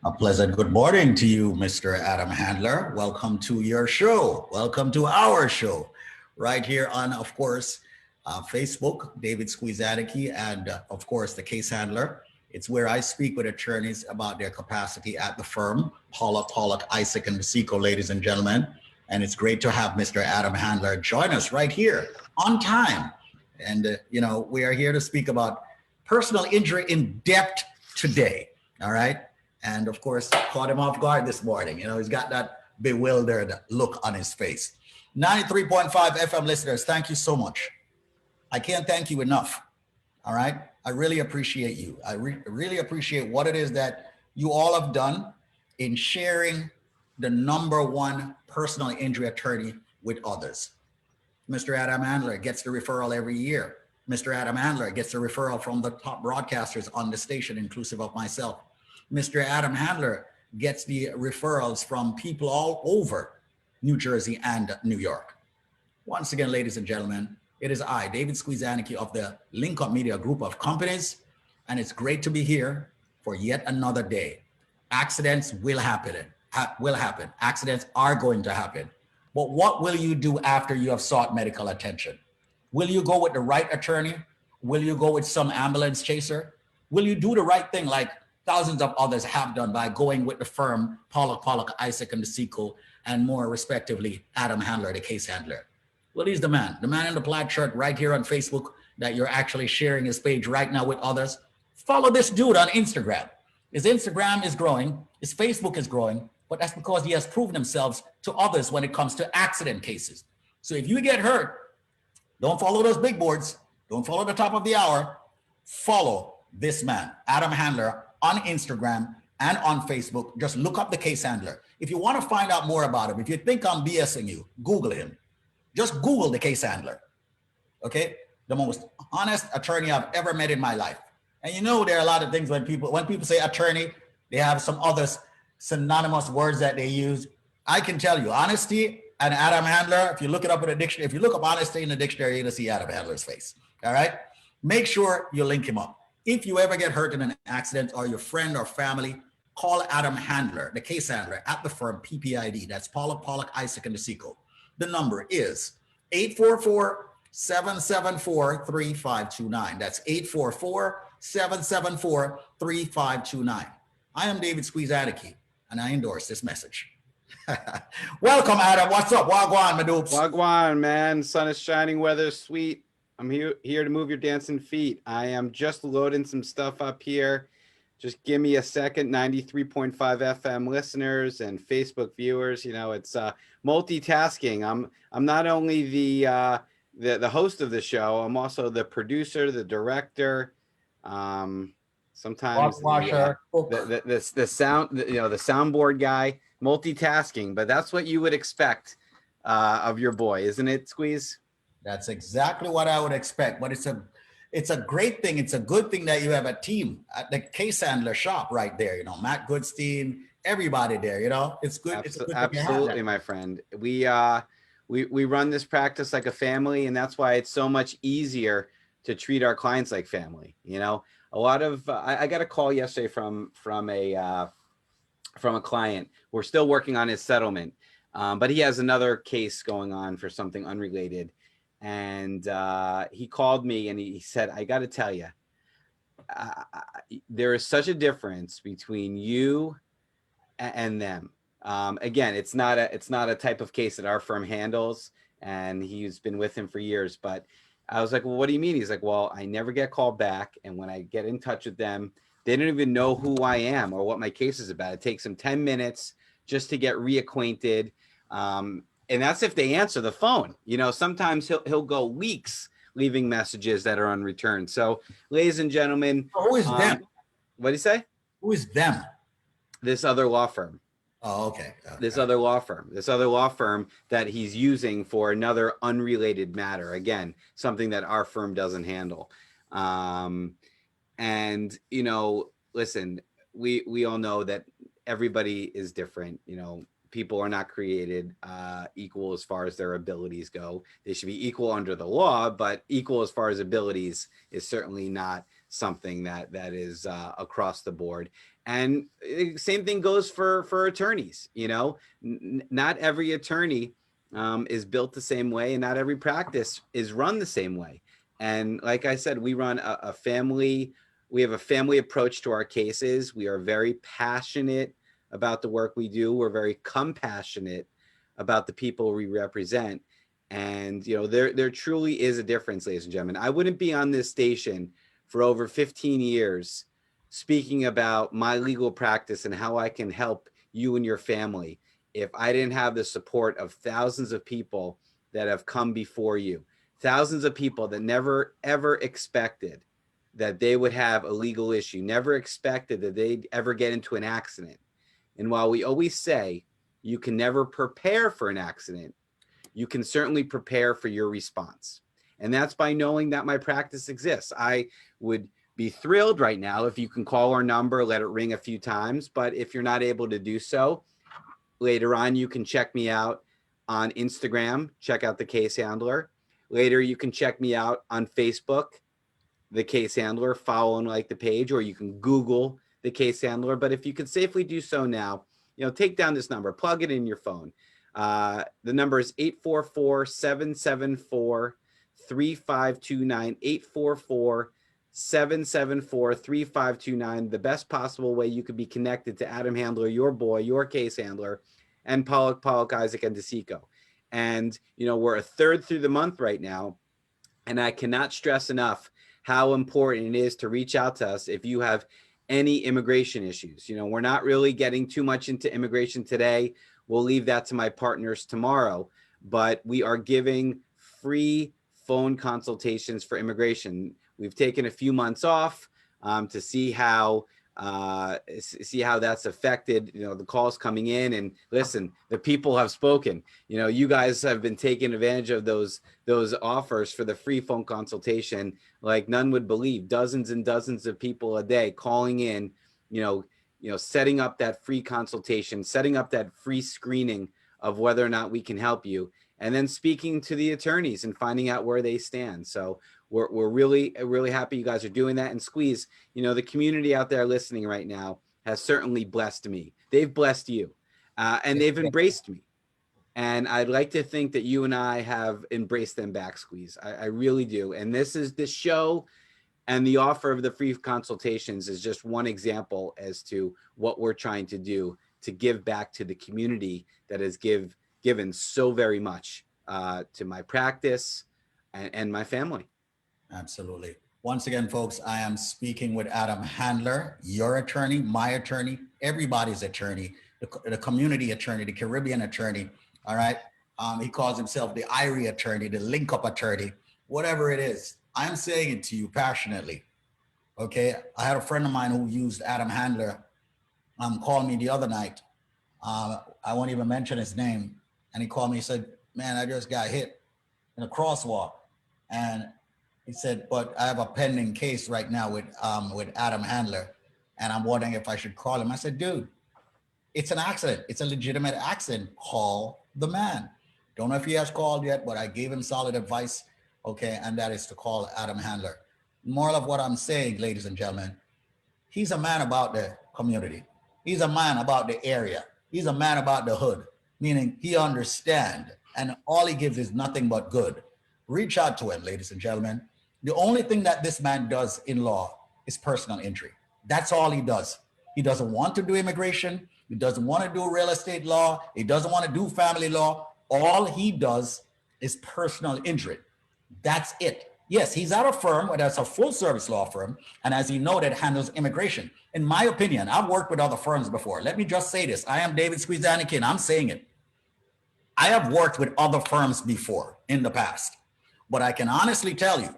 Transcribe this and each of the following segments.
A pleasant good morning to you, Mr. Adam Handler. Welcome to your show. Welcome to our show, right here on, of course, Facebook, David Squeeze Annakie, and of course, the Case Handler. It's where I speak with attorneys about their capacity at the firm, Pollack, Isaac, and Seco, ladies and gentlemen. And it's great to have Mr. Adam Handler join us right here on time. And, we are here to speak about personal injury in depth today. All right. And of course, caught him off guard this morning. He's got that bewildered look on his face. 93.5 FM listeners, thank you so much. I can't thank you enough. All right. I really appreciate you. I really appreciate what it is that you all have done in sharing the number one personal injury attorney with others. Mr. Adam Handler gets the referral every year. Mr. Adam Handler gets the referral from the top broadcasters on the station, inclusive of myself. Mr. Adam Handler gets the referrals from people all over New Jersey and New York. Once again, ladies and gentlemen, it is I, David Squeeze Annakie of the Link Up Media Group of companies, and it's great to be here for yet another day. Accidents will happen. Accidents are going to happen. But what will you do after you have sought medical attention? Will you go with the right attorney? Will you go with some ambulance chaser? Will you do the right thing like thousands of others have done by going with the firm Pollack, Isaac, and Seco, and more respectively, Adam Handler, the case handler? Well, he's the man in the plaid shirt right here on Facebook that you're actually sharing his page right now with others. Follow this dude on Instagram. His Instagram is growing, his Facebook is growing, but that's because he has proven himself to others when it comes to accident cases. So if you get hurt, don't follow those big boards. Don't follow the top of the hour. Follow this man, Adam Handler, on Instagram and on Facebook. Just look up the case handler. If you want to find out more about him, if you think I'm BSing you, Google him. Just Google the case handler. Okay? The most honest attorney I've ever met in my life. And there are a lot of things when people say attorney, they have some other synonymous words that they use. I can tell you, honesty and Adam Handler, if you look it up in a dictionary, if you look up honesty in the dictionary, you're going to see Adam Handler's face. All right? Make sure you link him up. If you ever get hurt in an accident or your friend or family, call Adam Handler, the case handler at the firm PPID. That's Pollack, Isaac, and Seco. The number is 844-774-3529. That's 844-774-3529. I am David Squeeze Annakie, and I endorse this message. Welcome, Adam. What's up? Wagwan, my dupes. Wagwan, man. Sun is shining, weather's sweet. I'm here to move your dancing feet. I am just loading some stuff up here. Just give me a second. 93.5 FM listeners and Facebook viewers. It's multitasking. I'm not only the host of the show. I'm also the producer, the director. Sometimes the sound, the soundboard guy. Multitasking, but that's what you would expect of your boy, isn't it, Squeeze? That's exactly what I would expect, but it's a great thing. It's a good thing that you have a team at the case handler shop right there. Matt Goodstein, everybody there. It's good. It's good absolutely, my friend. We run this practice like a family, and that's why it's so much easier to treat our clients like family. A lot of I got a call yesterday from a client. We're still working on his settlement, but he has another case going on for something unrelated. And he called me and he said, I got to tell you, there is such a difference between you and them. Again, it's not a type of case that our firm handles, and he's been with him for years. But I was like, well, what do you mean? He's like, well, I never get called back. And when I get in touch with them, they don't even know who I am or what my case is about. It takes them 10 minutes just to get reacquainted. And that's if they answer the phone. Sometimes he'll go weeks leaving messages that are unreturned. So, ladies and gentlemen, who is them? What do you say? Who is them? This other law firm. Oh, okay. This other law firm that he's using for another unrelated matter. Again, something that our firm doesn't handle. And listen, we all know that everybody is different. People are not created equal as far as their abilities go. They should be equal under the law, but equal as far as abilities is certainly not something that is across the board. And same thing goes for attorneys. You know, not every attorney is built the same way, and not every practice is run the same way. And like I said, we run a family. We have a family approach to our cases. We are very passionate about the work we do. We're very compassionate about the people we represent. And, you know, there truly is a difference, ladies and gentlemen. I wouldn't be on this station for over 15 years speaking about my legal practice and how I can help you and your family if I didn't have the support of thousands of people that have come before you, thousands of people that never, ever expected that they would have a legal issue, never expected that they'd ever get into an accident. And while we always say you can never prepare for an accident, you can certainly prepare for your response. And that's by knowing that my practice exists. I would be thrilled right now if you can call our number, let it ring a few times. But if you're not able to do so, later on, you can check me out on Instagram, check out the Case Handler. Later, you can check me out on Facebook, the Case Handler, follow and like the page, or you can Google the Case Handler. But if you can safely do so now, you know, take down this number, plug it in your phone. The number is 844-774-3529, 844-774-3529. The best possible way you could be connected to Adam Handler, your boy, your case handler, and Pollack, Isaac, and DeSico. And, you know, we're a third through the month right now. And I cannot stress enough how important it is to reach out to us if you have any immigration issues. You know, we're not really getting too much into immigration today. We'll leave that to my partners tomorrow, but we are giving free phone consultations for immigration. We've taken a few months off to see how that's affected, you know, the calls coming in. And listen, the people have spoken. You know, you guys have been taking advantage of those offers for the free phone consultation like none would believe. Dozens and dozens of people a day calling in, you know, setting up that free consultation, setting up that free screening of whether or not we can help you, and then speaking to the attorneys and finding out where they stand. So we're really, really happy you guys are doing that. And Squeeze, you know, the community out there listening right now has certainly blessed me. They've blessed you, and they've embraced me. And I'd like to think that you and I have embraced them back, Squeeze. I really do. And this show and the offer of the free consultations is just one example as to what we're trying to do to give back to the community that has given so very much to my practice and my family. Absolutely. Once again, folks, I am speaking with Adam Handler, your attorney, my attorney, everybody's attorney, the community attorney, the Caribbean attorney. All right. He calls himself the Irie attorney, the link up attorney, whatever it is. I'm saying it to you passionately. Okay. I had a friend of mine who used Adam Handler called me the other night. I won't even mention his name. And he called me, he said, man, I just got hit in a crosswalk. And he said, but I have a pending case right now with Adam Handler. And I'm wondering if I should call him. I said, dude, it's an accident. It's a legitimate accident. Call the man. Don't know if he has called yet, but I gave him solid advice. Okay. And that is to call Adam Handler. Moral of what I'm saying, ladies and gentlemen, he's a man about the community. He's a man about the area. He's a man about the hood, meaning he understands. And all he gives is nothing but good. Reach out to him, ladies and gentlemen. The only thing that this man does in law is personal injury. That's all he does. He doesn't want to do immigration. He doesn't want to do real estate law. He doesn't want to do family law. All he does is personal injury. That's it. Yes, he's at a firm that's a full service law firm. And as he noted, handles immigration. In my opinion, I've worked with other firms before. Let me just say this. I am David Squeeze Annakie, and I'm saying it. I have worked with other firms before in the past. But I can honestly tell you,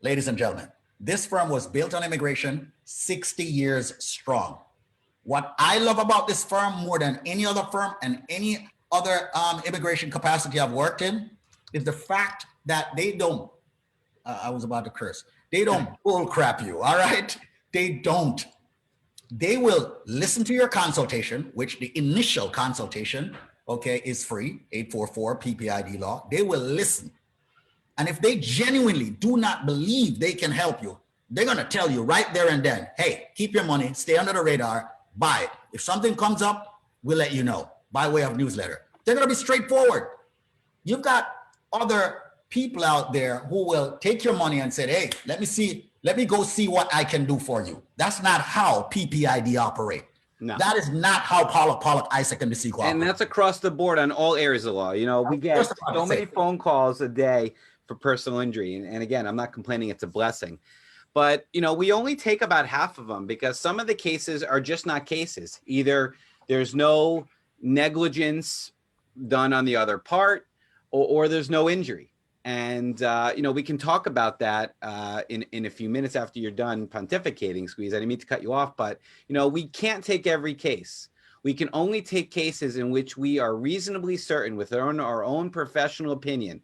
ladies and gentlemen, this firm was built on immigration, 60 years strong. What I love about this firm more than any other firm and any other immigration capacity I've worked in is the fact that they don't, I was about to curse, they don't bull crap you, all right? They don't. They will listen to your consultation, which the initial consultation, okay, is free, 844 PPID law. They will listen. And if they genuinely do not believe they can help you, they're going to tell you right there and then, hey, keep your money, stay under the radar, buy it. If something comes up, we'll let you know by way of newsletter. They're going to be straightforward. You've got other people out there who will take your money and say, hey, let me go see what I can do for you. That's not how PPID operate. No. That is not how Pollack, Isaac, and the Sequel. And that's across the board on all areas of law. You know, we get so many phone calls a day for personal injury. And again, I'm not complaining, it's a blessing. But, you know, we only take about half of them because some of the cases are just not cases. Either there's no negligence done on the other part or there's no injury. And, you know, we can talk about that in a few minutes after you're done pontificating, Squeeze. I didn't mean to cut you off, but, you know, we can't take every case. We can only take cases in which we are reasonably certain with our own professional opinion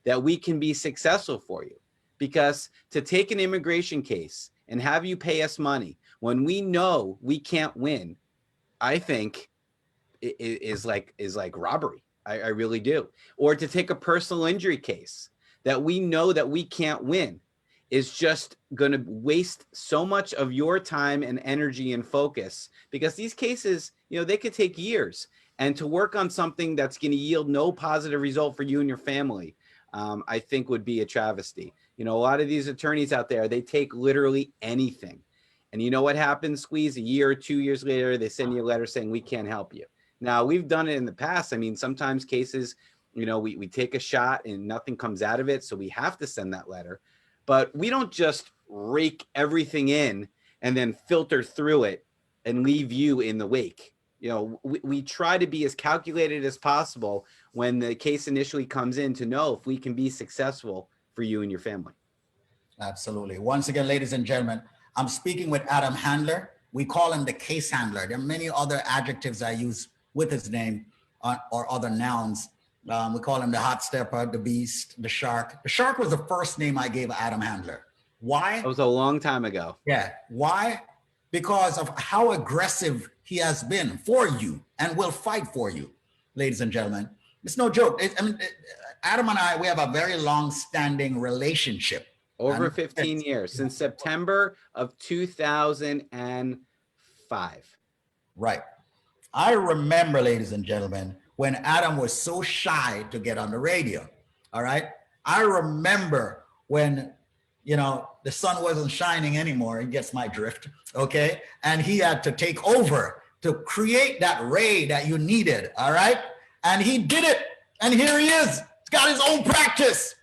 that we can be successful for you. Because to take an immigration case and have you pay us money when we know we can't win, I think is like robbery. I really do. Or to take a personal injury case that we know that we can't win is just going to waste so much of your time and energy and focus, because these cases, you know, they could take years, and to work on something that's going to yield no positive result for you and your family, I think would be a travesty. You know, a lot of these attorneys out there, they take literally anything. And you know what happens, Squeeze? A year or 2 years later, they send you a letter saying, we can't help you. Now, we've done it in the past. I mean, sometimes cases, you know, we take a shot and nothing comes out of it, so we have to send that letter. But we don't just rake everything in and then filter through it and leave you in the wake. You know, we try to be as calculated as possible when the case initially comes in to know if we can be successful for you and your family. Absolutely. Once again, ladies and gentlemen, I'm speaking with Adam Handler. We call him the case handler. There are many other adjectives I use with his name or other nouns. We call him the hot stepper, the beast, the shark. The shark was the first name I gave Adam Handler. Why? That was a long time ago. Yeah. Why? Because of how aggressive he has been for you and will fight for you, ladies and gentlemen. It's no joke. Adam and I, we have a very long-standing relationship. Over 15 years, since September of 2005. Right. I remember, ladies and gentlemen, when Adam was so shy to get on the radio. All right. I remember when, you know, the sun wasn't shining anymore. He gets my drift. Okay. And he had to take over to create that ray that you needed. All right. And he did it. And here he is. He's got his own practice.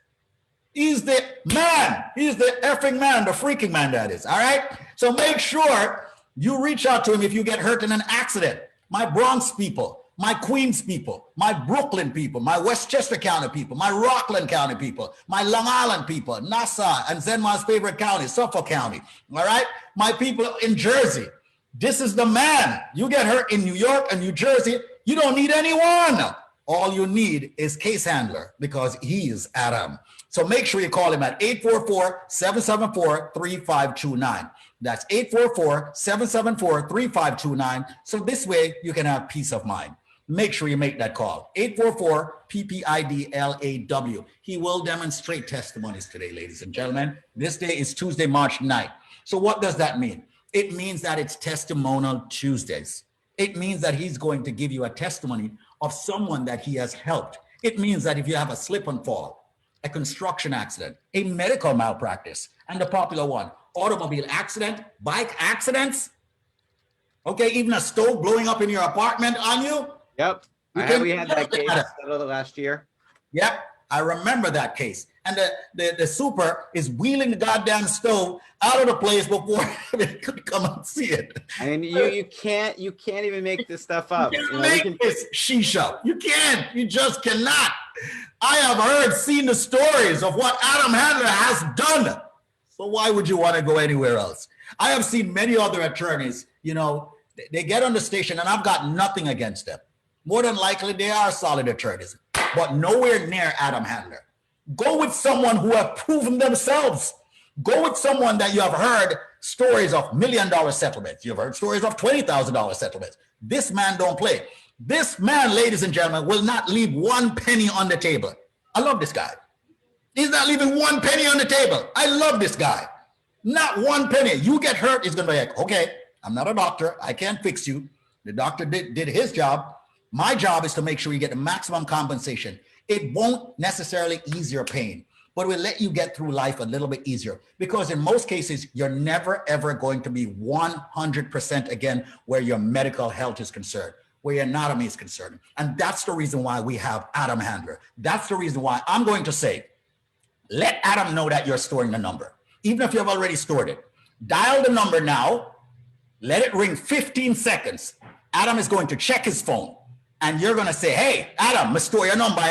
He's the man. He's the effing man, the freaking man that is. All right. So make sure you reach out to him if you get hurt in an accident. My Bronx people, my Queens people, my Brooklyn people, my Westchester County people, my Rockland County people, my Long Island people, Nassau and Zenma's favorite county, Suffolk County. All right. My people in Jersey. This is the man. You get hurt in New York and New Jersey, you don't need anyone. All you need is case handler, because he is Adam. So make sure you call him at 844-774-3529. That's 844-774-3529. So this way you can have peace of mind. Make sure you make that call. 844-PPIDLAW. He will demonstrate testimonies today, ladies and gentlemen. This day is Tuesday, March 9th. So what does that mean? It means that it's Testimonial Tuesdays. It means that he's going to give you a testimony of someone that he has helped. It means that if you have a slip and fall, a construction accident, a medical malpractice, and the popular one, automobile accident, bike accidents, okay, even a stove blowing up in your apartment on you. Yep. We had that case settled last year. Yep. I remember that case. And the super is wheeling the goddamn stove out of the place before they could come and see it. And you can't even make this stuff up. You can't make this shisha. You can't. You just cannot. I have seen the stories of what Adam Handler has done. So why would you want to go anywhere else? I have seen many other attorneys, you know, they get on the station, and I've got nothing against them. More than likely, they are solid attorneys, but nowhere near Adam Handler. Go with someone who have proven themselves. Go with someone that you have heard stories of $1 million settlements. You've heard stories of $20,000 settlements. This man don't play. This man, ladies and gentlemen, will not leave one penny on the table. I love this guy. He's not leaving one penny on the table. I love this guy. Not one penny. You get hurt, it's going to be like, okay, I'm not a doctor. I can't fix you. The doctor did his job. My job is to make sure you get the maximum compensation. It won't necessarily ease your pain, but it will let you get through life a little bit easier, because in most cases, you're never, ever going to be 100% again where your medical health is concerned, where your anatomy is concerned. And that's the reason why we have Adam Handler. That's the reason why I'm going to say, let Adam know that you're storing the number. Even if you have already stored it, dial the number now, let it ring 15 seconds. Adam is going to check his phone, and you're going to say, hey, Adam, store your number,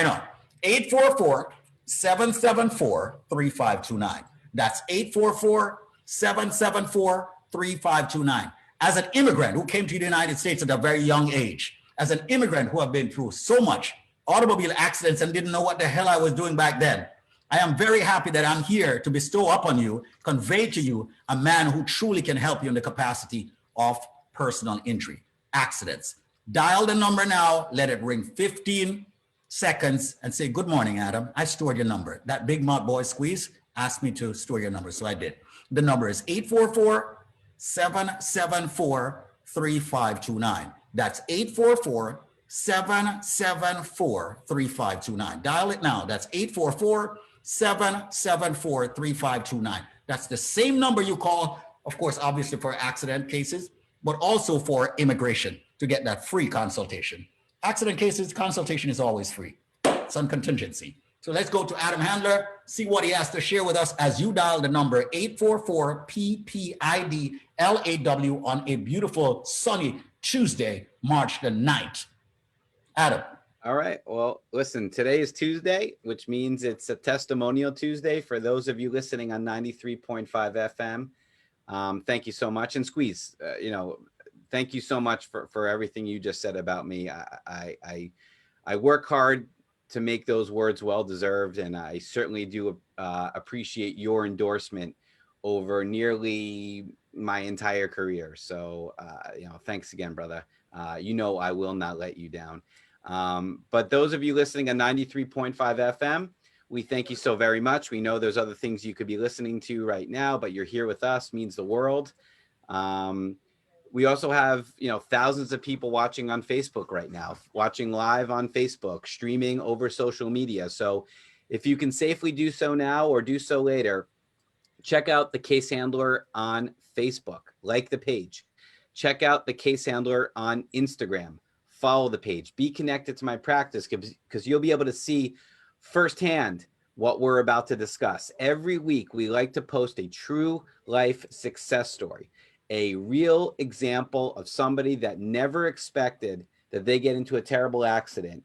844-774-3529. That's 844-774-3529. As an immigrant who came to the United States at a very young age, as an immigrant who have been through so much automobile accidents and didn't know what the hell I was doing back then, I am very happy that I'm here to bestow upon you, convey to you a man who truly can help you in the capacity of personal injury, accidents. Dial the number now, let it ring 15 seconds, and say, good morning, Adam. I stored your number. That big mouth boy Squeeze asked me to store your number, so I did. The number is 844-774-3529. That's 844-774-3529. Dial it now. That's 844-774-3529. That's the same number you call, of course, obviously for accident cases, but also for immigration to get that free consultation. Accident cases, consultation is always free. It's on contingency. So let's go to Adam Handler, see what he has to share with us as you dial the number 844-PPID-LAW on a beautiful sunny Tuesday, March the 9th. Adam. All right. Well, listen, today is Tuesday, which means it's a testimonial Tuesday for those of you listening on 93.5 FM. Thank you so much. And Squeeze, thank you so much for everything you just said about me. I work hard to make those words well-deserved, and I certainly do appreciate your endorsement over nearly my entire career. So, thanks again, brother. I will not let you down. But those of you listening on 93.5 FM, we thank you so very much. We know there's other things you could be listening to right now, but you're here with us, means the world. We also have, thousands of people watching on Facebook right now, watching live on Facebook, streaming over social media. So if you can safely do so now or do so later, check out the Case Handler on Facebook, like the page. Check out the Case Handler on Instagram, follow the page, be connected to my practice, because you'll be able to see firsthand what we're about to discuss. Every week, we like to post a true life success story, a real example of somebody that never expected that they get into a terrible accident.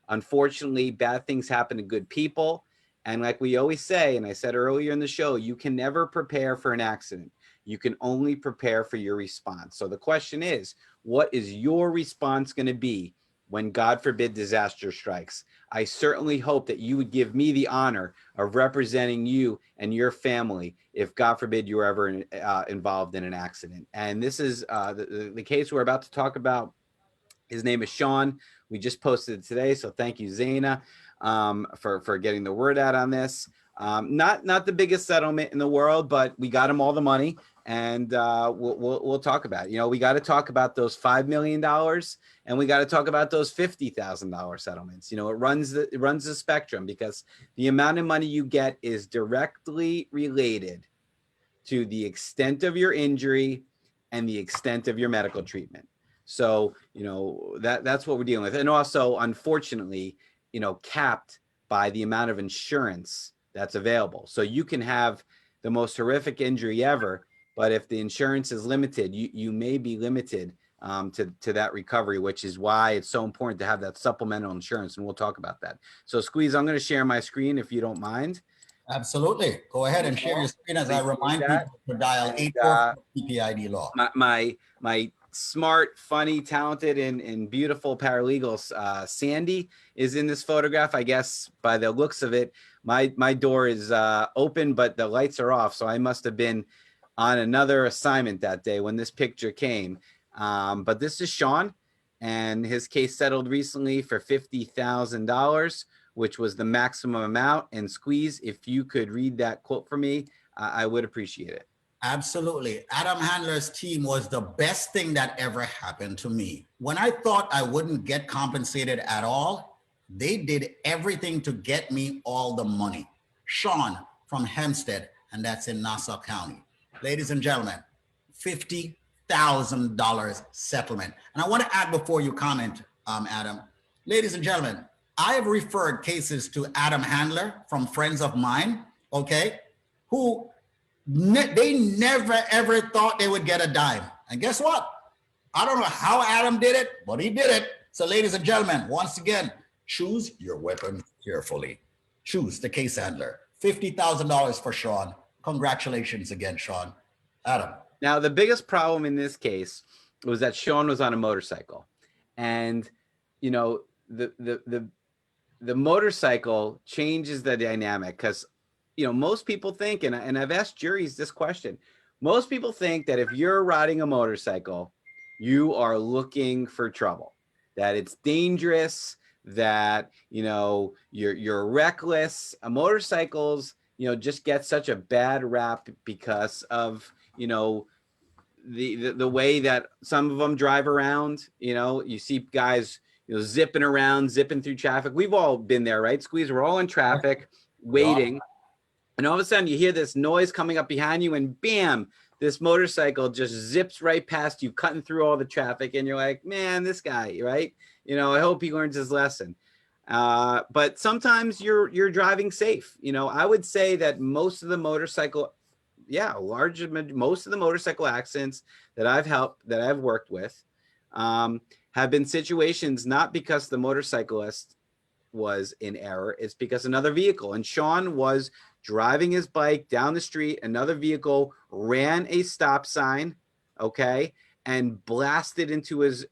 Unfortunately, bad things happen to good people. And like we always say, and I said earlier in the show, you can never prepare for an accident. You can only prepare for your response. So the question is, what is your response going to be when, God forbid, disaster strikes? I certainly hope that you would give me the honor of representing you and your family if, God forbid, you're ever involved in an accident. And this is the case we're about to talk about. His name is Sean. We just posted it today, so thank you, Zaina, for getting the word out on this. Not the biggest settlement in the world, but we got him all the money, and we'll talk about it. We got to talk about those $5 million, and we got to talk about those $50,000 settlements. It runs the spectrum, because the amount of money you get is directly related to the extent of your injury and the extent of your medical treatment. So, that's what we're dealing with. And also, unfortunately, capped by the amount of insurance that's available. So you can have the most horrific injury ever, but if the insurance is limited, you may be limited to that recovery, which is why it's so important to have that supplemental insurance. And we'll talk about that. So Squeeze, I'm going to share my screen if you don't mind. Absolutely. Go ahead and share your screen as I remind people to dial 844 PPID law. My smart, funny, talented, and beautiful paralegals, Sandy, is in this photograph. I guess by the looks of it, my door is open, but the lights are off. So I must have been on another assignment that day when this picture came. But this is Sean, and his case settled recently for $50,000, which was the maximum amount. And Squeeze, if you could read that quote for me, I would appreciate it. Absolutely. Adam Handler's team was the best thing that ever happened to me. When I thought I wouldn't get compensated at all, they did everything to get me all the money. Sean from Hempstead, and that's in Nassau County. Ladies and gentlemen, $50,000 settlement. And I want to add before you comment, Adam, ladies and gentlemen, I have referred cases to Adam Handler from friends of mine, okay, who they never ever thought they would get a dime. And guess what? I don't know how Adam did it, but he did it. So ladies and gentlemen, once again, choose your weapon carefully. Choose the case handler. $50,000 for Sean. Congratulations again, Sean. Adam. Now, the biggest problem in this case was that Sean was on a motorcycle. And, you know, the motorcycle changes the dynamic because, you know, most people think, and I've asked juries this question, most people think that if you're riding a motorcycle, you are looking for trouble, that it's dangerous, that, you know, you're reckless. Motorcycles, you know, just get such a bad rap because of, you know, the way that some of them drive around. You know, you see guys, you know, zipping around, zipping through traffic. We've all been there, right? Squeeze, we're all in traffic waiting. And all of a sudden you hear this noise coming up behind you and bam, this motorcycle just zips right past you, cutting through all the traffic. And you're like, man, this guy, right? You know, I hope he learns his lesson. But sometimes you're driving safe. You know, I would say that most of the motorcycle, most of the motorcycle accidents that I've worked with have been situations not because the motorcyclist was in error, it's because another vehicle. And Sean was driving his bike down the street. Another vehicle ran a stop sign, okay, and blasted into his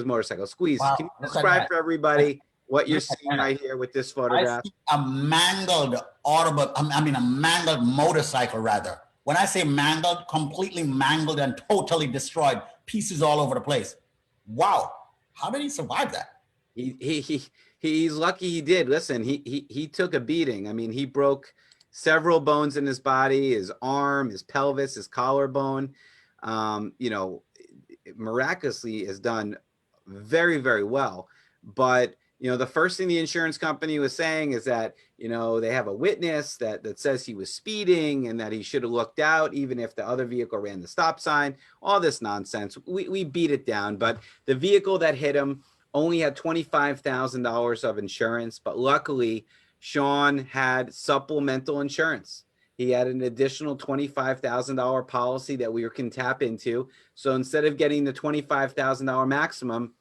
motorcycle. Squeeze, Wow, can you describe for everybody what you're seeing right here with this photograph? I see a mangled a mangled motorcycle rather. When I say mangled, completely mangled and totally destroyed, pieces all over the place. Wow, how did he survive that? He's lucky he did. Listen, he took a beating. I mean, he broke several bones in his body, his arm, his pelvis, his collarbone. You know, miraculously has done very, very well. But, you know, the first thing the insurance company was saying is that, you know, they have a witness that says he was speeding and that he should have looked out even if the other vehicle ran the stop sign, all this nonsense. We beat it down, but the vehicle that hit him only had $25,000 of insurance, but luckily Sean had supplemental insurance. He had an additional $25,000 policy that we can tap into. So instead of getting the $25,000 maximum,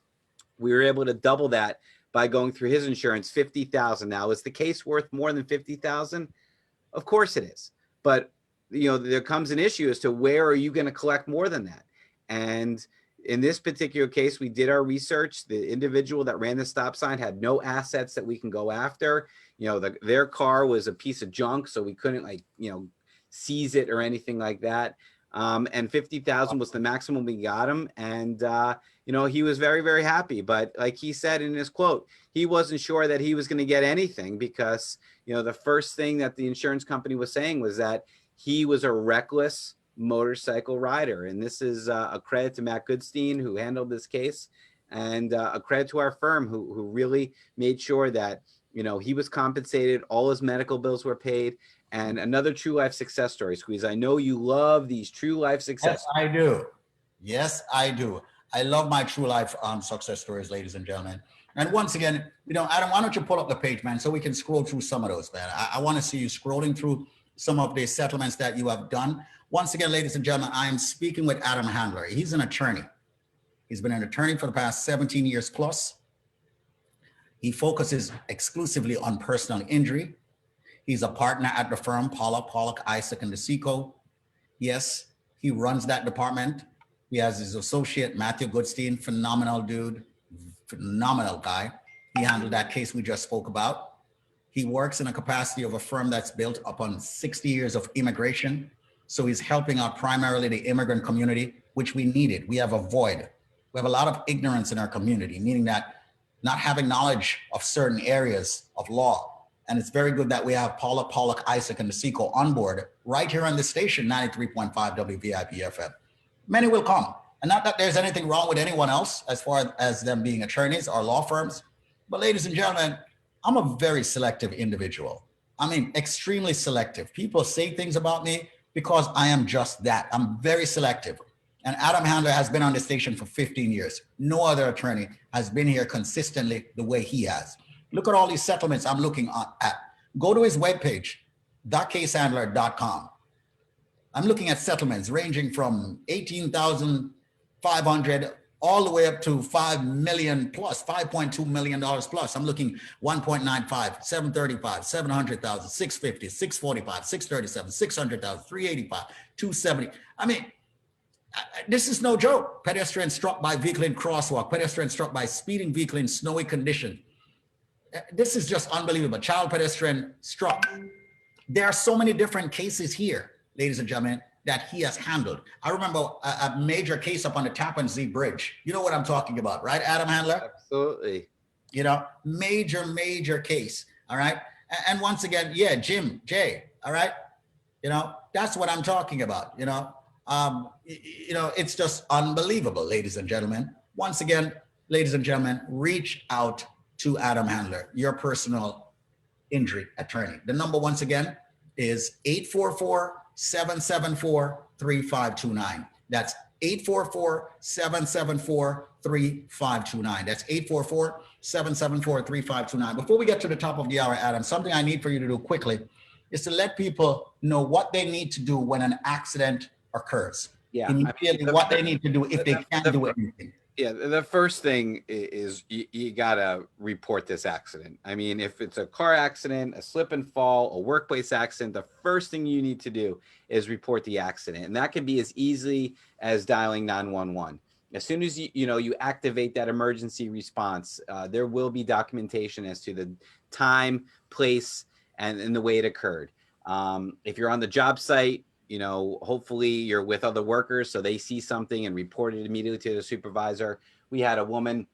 we were able to double that by going through his insurance, $50,000. Now, is the case worth more than $50,000? Of course it is. But, you know, there comes an issue as to where are you going to collect more than that? And in this particular case, we did our research. The individual that ran the stop sign had no assets that we can go after. You know, their car was a piece of junk, so we couldn't, like, you know, seize it or anything like that. And 50,000 was the maximum we got him. And, you know, he was very, very happy. But like he said in his quote, he wasn't sure that he was going to get anything because, you know, the first thing that the insurance company was saying was that he was a reckless motorcycle rider. And this is a credit to Matt Goodstein, who handled this case, and a credit to our firm who really made sure that, you know, he was compensated, all his medical bills were paid. And another true life success story, Squeeze. I know you love these true life success stories. I do. Yes, I do. I love my true life success stories, ladies and gentlemen. And once again, you know, Adam, why don't you pull up the page, man, so we can scroll through some of those, man. I want to see you scrolling through some of the settlements that you have done. Once again, ladies and gentlemen, I am speaking with Adam Handler. He's an attorney. He's been an attorney for the past 17 years plus. He focuses exclusively on personal injury. He's a partner at the firm, Pollack, Isaac, and DeSico. Yes, he runs that department. He has his associate, Matthew Goodstein, phenomenal dude, phenomenal guy. He handled that case we just spoke about. He works in a capacity of a firm that's built upon 60 years of immigration. So he's helping out primarily the immigrant community, which we needed. We have a void. We have a lot of ignorance in our community, meaning that not having knowledge of certain areas of law And it's very good that we have Paula, Pollack, Isaac, and Nasiko on board right here on the station, 93.5 WVIP FM. Many will come. And not that there's anything wrong with anyone else as far as them being attorneys or law firms. But ladies and gentlemen, I'm a very selective individual. I mean, extremely selective. People say things about me because I am just that. I'm very selective. And Adam Handler has been on the station for 15 years. No other attorney has been here consistently the way he has. Look at all these settlements I'm looking at. Go to his webpage, casehandler.com. I'm looking at settlements ranging from 18,500 all the way up to 5 million plus, $5.2 million plus. I'm looking 1.95, 735, 700,000, 650, 645, 637, 600,000, 385, 270. I mean, this is no joke. Pedestrian struck by vehicle in crosswalk, pedestrian struck by speeding vehicle in snowy condition. This is just unbelievable. Child pedestrian struck. There are so many different cases here, ladies and gentlemen, that he has handled. I remember a major case up on the Tappan Zee Bridge. You know what I'm talking about, right, Adam Handler? Absolutely. You know, major case. All right. And once again, yeah, Jim, Jay. All right. You know, that's what I'm talking about. You know, it's just unbelievable, ladies and gentlemen. Once again, ladies and gentlemen, reach out to Adam Handler, your personal injury attorney. The number, once again, is 844-774-3529. That's 844-774-3529. That's 844-774-3529. Before we get to the top of the hour, Adam, something I need for you to do quickly is to let people know what they need to do when an accident occurs. Yeah. Immediately, what they need to do if they can't do anything. Yeah, the first thing is you gotta report this accident. I mean, if it's a car accident, a slip and fall, a workplace accident, the first thing you need to do is report the accident. And that can be as easy as dialing 911. As soon as you activate that emergency response, there will be documentation as to the time, place, and the way it occurred. If you're on the job site, hopefully you're with other workers so they see something and report it immediately to the supervisor. We had a woman,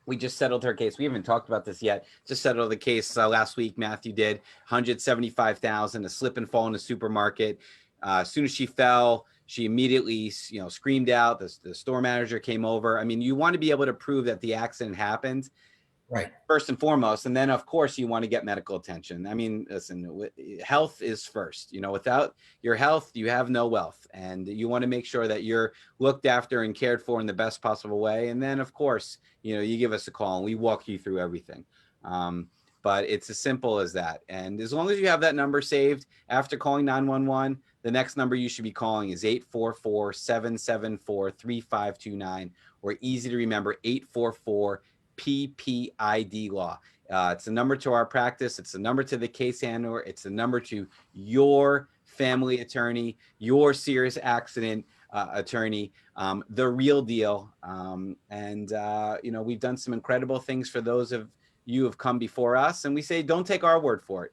we just settled her case. We haven't talked about this yet. Just settled the case last week. Matthew did $175,000, a slip and fall in a supermarket. As soon as she fell, she immediately, screamed out. The store manager came over. I mean, you want to be able to prove that the accident happened. Right. First and foremost. And then, of course, you want to get medical attention. I mean, listen, health is first. Without your health, you have no wealth. And you want to make sure that you're looked after and cared for in the best possible way. And then, of course, you give us a call and we walk you through everything. But it's as simple as that. And as long as you have that number saved after calling 911, the next number you should be calling is 844-774-3529, or easy to remember, 844 PPID law. It's a number to our practice. It's a number to the case handler. It's a number to your family attorney, your serious accident attorney, the real deal. We've done some incredible things for those of you who have come before us. And we say, don't take our word for it.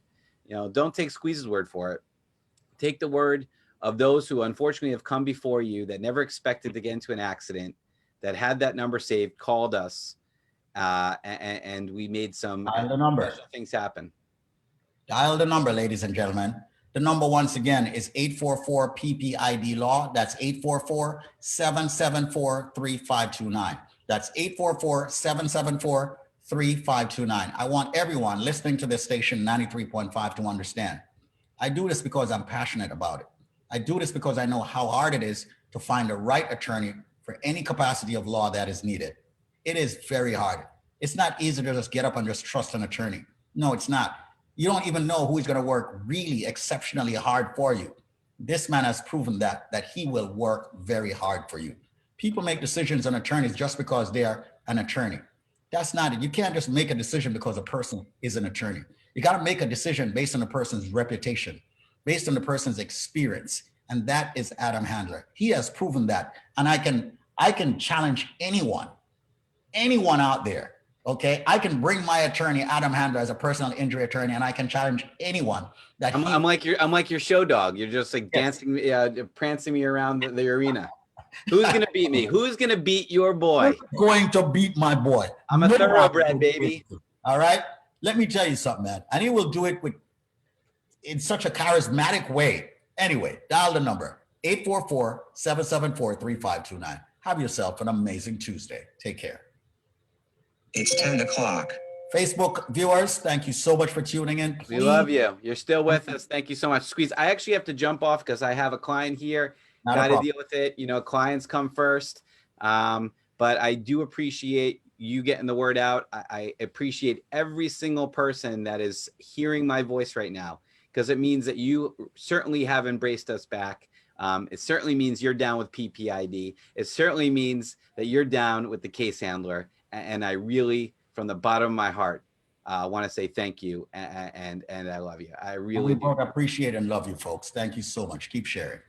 Don't take Squeeze's word for it. Take the word of those who unfortunately have come before you that never expected to get into an accident, that had that number saved, called us, and we made some special things happen. Dial the number, ladies and gentlemen. The number, once again, is 844 PPID law. That's 844-774-3529. That's 844-774-3529. I want everyone listening to this station 93.5 to understand. I do this because I'm passionate about it. I do this because I know how hard it is to find the right attorney for any capacity of law that is needed. It is very hard. It's not easy to just get up and just trust an attorney. No, it's not. You don't even know who is going to work really exceptionally hard for you. This man has proven that he will work very hard for you. People make decisions on attorneys just because they are an attorney. That's not it. You can't just make a decision because a person is an attorney. You got to make a decision based on the person's reputation, based on the person's experience. And that is Adam Handler. He has proven that. And I can challenge anyone out there. Okay, I can bring my attorney Adam Handler as a personal injury attorney, and I can challenge anyone that I'm like your show dog. You're just like dancing, prancing me around the arena. Who's gonna beat me? Who's gonna beat your boy? Who's going to beat my boy? I'm a thoroughbred, baby. All right. let me tell you something, man. And he will do it in such a charismatic way. Anyway, dial the number 844-774-3529. Have yourself an amazing Tuesday. Take care. It's 10 o'clock. Facebook viewers, thank you so much for tuning in. We love you. You're still with us. Thank you so much. Squeeze, I actually have to jump off because I have a client here. Got to deal with it. You know, clients come first. But I do appreciate you getting the word out. I appreciate every single person that is hearing my voice right now, because it means that you certainly have embraced us back. It certainly means you're down with PPID. It certainly means that you're down with the case handler. And I really, from the bottom of my heart, want to say thank you and I love you. I really do. We both appreciate and love you, folks. Thank you so much. Keep sharing.